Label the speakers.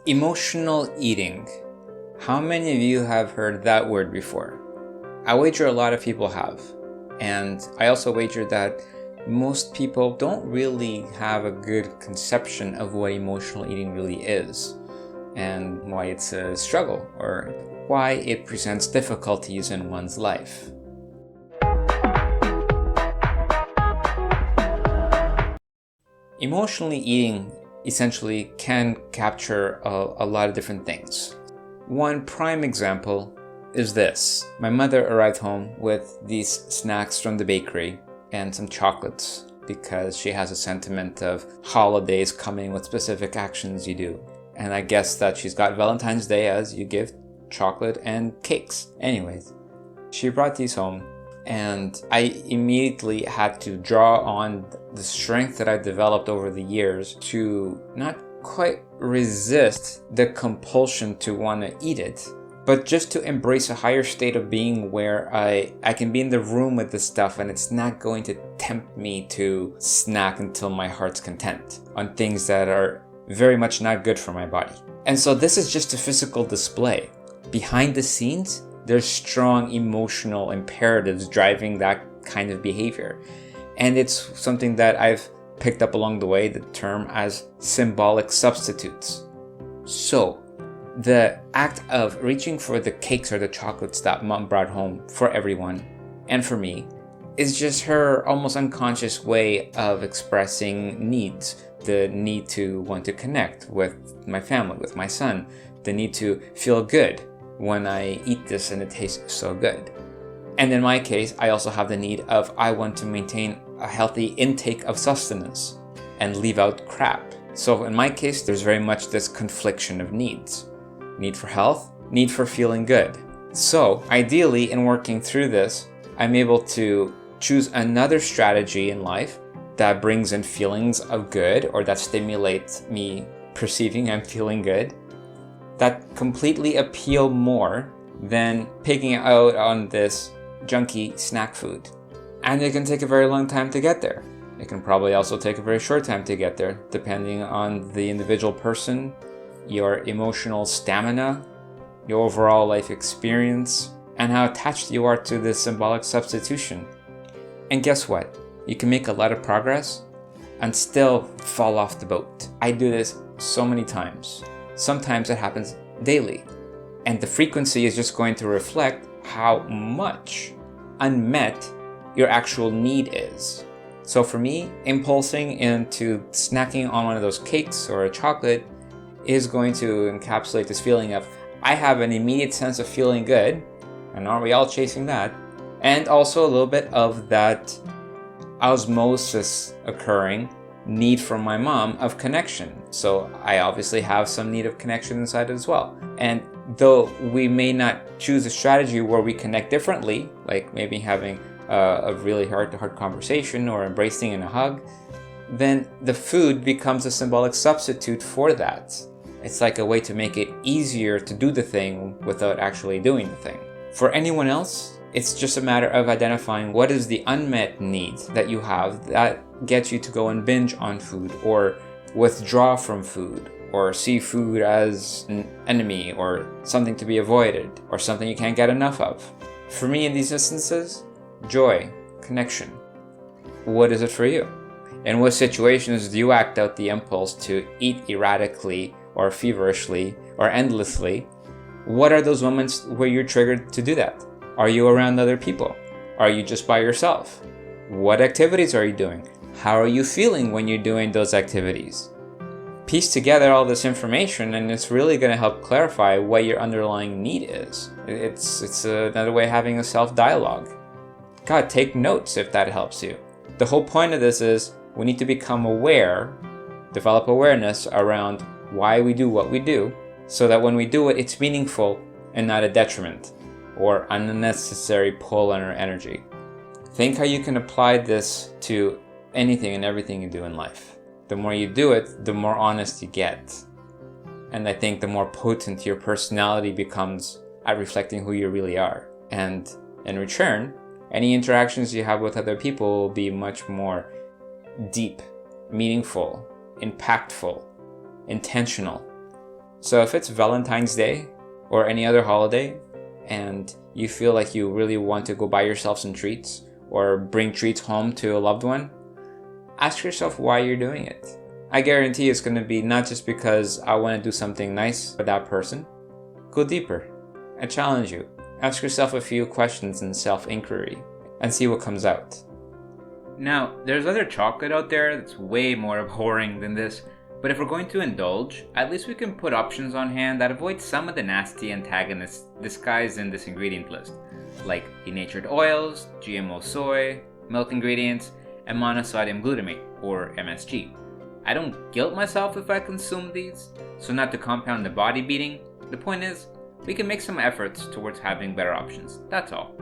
Speaker 1: Emotional eating. How many of you have heard that word before? I wager a lot of people have. And I also wager that most people don't really have a good conception of what emotional eating really is, and why it's a struggle, or why it presents difficulties in one's life. Emotionally eating essentially can capture a lot of different things. One prime example is this. My mother arrived home with these snacks from the bakery and some chocolates because she has a sentiment of holidays coming with specific actions you do. And I guess that she's got Valentine's Day as you give chocolate and cakes. Anyways, she brought these home and I immediately had to draw on the strength that I've developed over the years to not quite resist the compulsion to want to eat it, but just to embrace a higher state of being where I can be in the room with this stuff and it's not going to tempt me to snack until my heart's content on things that are very much not good for my body. And so this is just a physical display. Behind the scenes, there's strong emotional imperatives driving that kind of behavior. And it's something that I've picked up along the way, the term as symbolic substitutes. So, the act of reaching for the cakes or the chocolates that mom brought home for everyone and for me is just her almost unconscious way of expressing needs. The need to want to connect with my family, with my son, the need to feel good when I eat this and it tastes so good. And in my case, I also have the need of I want to maintain a healthy intake of sustenance and leave out crap. So in my case, there's very much this confliction of needs. Need for health, need for feeling good. So ideally, in working through this, I'm able to choose another strategy in life that brings in feelings of good or that stimulates me perceiving I'm feeling good, that completely appeal more than picking out on this junky snack food. And it can take a very long time to get there. It can probably also take a very short time to get there, depending on the individual person, your emotional stamina, your overall life experience, and how attached you are to this symbolic substitution. And guess what? You can make a lot of progress and still fall off the boat. I do this so many times. Sometimes it happens daily. And the frequency is just going to reflect how much unmet your actual need is. So for me, impulsing into snacking on one of those cakes or a chocolate is going to encapsulate this feeling of I have an immediate sense of feeling good, and aren't we all chasing that? And also a little bit of that osmosis occurring need from my mom of connection. So I obviously have some need of connection inside as well. And though we may not choose a strategy where we connect differently, like maybe having a really heart-to-heart conversation or embracing in a hug, then the food becomes a symbolic substitute for that. It's like a way to make it easier to do the thing without actually doing the thing. For anyone else, it's just a matter of identifying what is the unmet need that you have that gets you to go and binge on food or withdraw from food or see food as an enemy or something to be avoided or something you can't get enough of. For me in these instances, joy, connection. What is it for you? In what situations do you act out the impulse to eat erratically or feverishly or endlessly? What are those moments where you're triggered to do that? Are you around other people? Are you just by yourself? What activities are you doing? How are you feeling when you're doing those activities? Piece together all this information and it's really going to help clarify what your underlying need is. It's another way of having a self-dialogue. God, take notes if that helps you. The whole point of this is we need to become aware, develop awareness around why we do what we do, so that when we do it, it's meaningful and not a detriment or unnecessary pull on our energy. Think how you can apply this to anything and everything you do in life. The more you do it, the more honest you get. And I think the more potent your personality becomes at reflecting who you really are. And in return, any interactions you have with other people will be much more deep, meaningful, impactful, intentional. So if it's Valentine's Day or any other holiday and you feel like you really want to go buy yourself some treats or bring treats home to a loved one, ask yourself why you're doing it. I guarantee it's going to be not just because I want to do something nice for that person. Go deeper. I challenge you. Ask yourself a few questions in self-inquiry and see what comes out. Now, there's other chocolate out there that's way more abhorring than this, but if we're going to indulge, at least we can put options on hand that avoid some of the nasty antagonists disguised in this ingredient list, like denatured oils, GMO soy, milk ingredients, and monosodium glutamate, or MSG. I don't guilt myself if I consume these, so not to compound the body beating, the point is, we can make some efforts towards having better options, that's all.